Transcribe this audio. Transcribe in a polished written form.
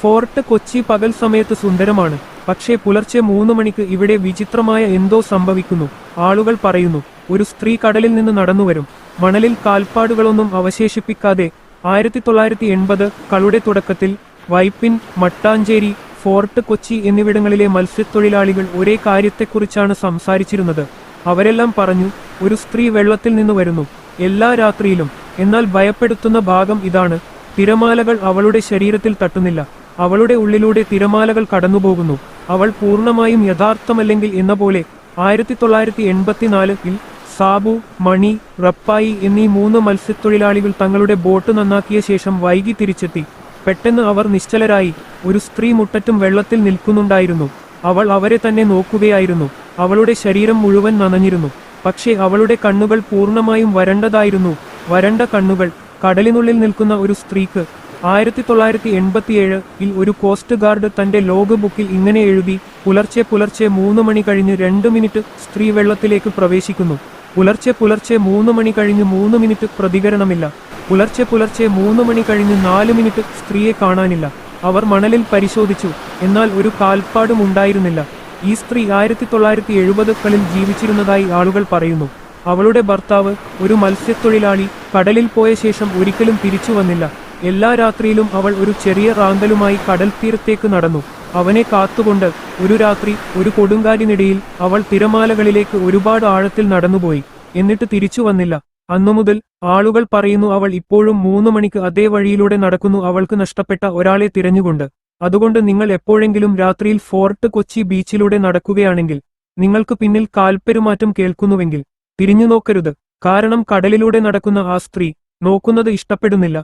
Fort Kochi പകൽ സമയത്ത് സുന്ദരമാണ്. പക്ഷേ പുലർച്ചെ 3 മണിക്ക് ഇവിടെ വിചിത്രമായ എന്തോ സംഭവിക്കുന്നു. ആളുകൾ പറയുന്നു, ഒരു സ്ത്രീ കടലിൽ നിന്ന് നടന്നുവരും. മണലിൽ കാൽപ്പാടുകളൊന്നും അവശേഷിപ്പിക്കാതെ. 1980 കളുടെ തുടക്കത്തിൽ വൈപ്പിൻ, മട്ടാഞ്ചേരി, ഫോർട്ട് കൊച്ചി എന്നിവിടങ്ങളിലെ മത്സ്യത്തൊഴിലാളികൾ ഒരേ കാര്യത്തെക്കുറിച്ചാണ് സംസാരിച്ചിരുന്നത്. അവരെല്ലാം പറഞ്ഞു, ഒരു സ്ത്രീ വെള്ളത്തിൽ നിന്ന് വരുന്നു, എല്ലാ രാത്രിയിലും. എന്നാൽ ഭയപ്പെടുത്തുന്ന ഭാഗം ഇതാണ്, തിരമാലകൾ അവളുടെ ശരീരത്തിൽ തട്ടുന്നില്ല. അവളുടെ ഉള്ളിലൂടെ തിരമാലകൾ കടന്നുപോകുന്നു. അവൾ പൂർണ്ണമായും യഥാർത്ഥമല്ലെങ്കിൽ എന്ന പോലെ. 1984 സാബു, മണി, റപ്പായി എന്നീ 3 മത്സ്യത്തൊഴിലാളികൾ തങ്ങളുടെ ബോട്ട് നന്നാക്കിയ ശേഷം വൈകി തിരിച്ചെത്തി. പെട്ടെന്ന് അവർ നിശ്ചലരായി. ഒരു സ്ത്രീ മുട്ടറ്റും വെള്ളത്തിൽ നിൽക്കുന്നുണ്ടായിരുന്നു. അവൾ അവരെ തന്നെ നോക്കുകയായിരുന്നു. അവളുടെ ശരീരം മുഴുവൻ നനഞ്ഞിരുന്നു. പക്ഷേ അവളുടെ കണ്ണുകൾ പൂർണ്ണമായും വരണ്ടതായിരുന്നു. വരണ്ട കണ്ണുകൾ. കടലിനുള്ളിൽ നിൽക്കുന്ന ഒരു സ്ത്രീക്ക്. 1987 ഒരു കോസ്റ്റ് ഗാർഡ് തന്റെ ലോഗ് ബുക്കിൽ ഇങ്ങനെ എഴുതി, പുലർച്ചെ 3 മണി കഴിഞ്ഞ് 2 മിനിറ്റ് സ്ത്രീ വെള്ളത്തിലേക്ക് പ്രവേശിക്കുന്നു. പുലർച്ചെ 3 മണി കഴിഞ്ഞ് 3 മിനിറ്റ് പ്രതികരണമില്ല. പുലർച്ചെ 3 മണി കഴിഞ്ഞ് 4 മിനിറ്റ് സ്ത്രീയെ കാണാനില്ല. അവർ മണലിൽ പരിശോധിച്ചു, എന്നാൽ ഒരു കാൽപ്പാടും ഉണ്ടായിരുന്നില്ല. ഈ സ്ത്രീ 1970കളിൽ ജീവിച്ചിരുന്നതായി ആളുകൾ പറയുന്നു. അവളുടെ ഭർത്താവ്, ഒരു മത്സ്യത്തൊഴിലാളി, കടലിൽ പോയ ശേഷം ഒരിക്കലും തിരിച്ചു വന്നില്ല. എല്ലാ രാത്രിയിലും അവൾ ഒരു ചെറിയ റാന്തലുമായി കടൽ തീരത്തേക്ക് നടന്നു. അവനെ കാത്തുകൊണ്ട്. ഒരു രാത്രി ഒരു കൊടുങ്കാറ്റിനിടയിൽ അവൾ തിരമാലകളിലേക്ക് ഒരുപാട് ആഴത്തിൽ നടന്നുപോയി. എന്നിട്ട് തിരിച്ചു വന്നില്ല. അന്നുമുതൽ ആളുകൾ പറയുന്നു, അവൾ ഇപ്പോഴും 3 മണിക്ക് അതേ വഴിയിലൂടെ നടക്കുന്നു, അവൾക്ക് നഷ്ടപ്പെട്ട ഒരാളെ തിരഞ്ഞുകൊണ്ട്. അതുകൊണ്ട് നിങ്ങൾ എപ്പോഴെങ്കിലും രാത്രിയിൽ ഫോർട്ട് കൊച്ചി ബീച്ചിലൂടെ നടക്കുകയാണെങ്കിൽ, നിങ്ങൾക്ക് പിന്നിൽ കാൽപ്പെരുമാറ്റം കേൾക്കുന്നുവെങ്കിൽ തിരിഞ്ഞു നോക്കരുത്. കാരണം കടലിലൂടെ നടക്കുന്ന ആ സ്ത്രീ നോക്കുന്നത് ഇഷ്ടപ്പെടുന്നില്ല.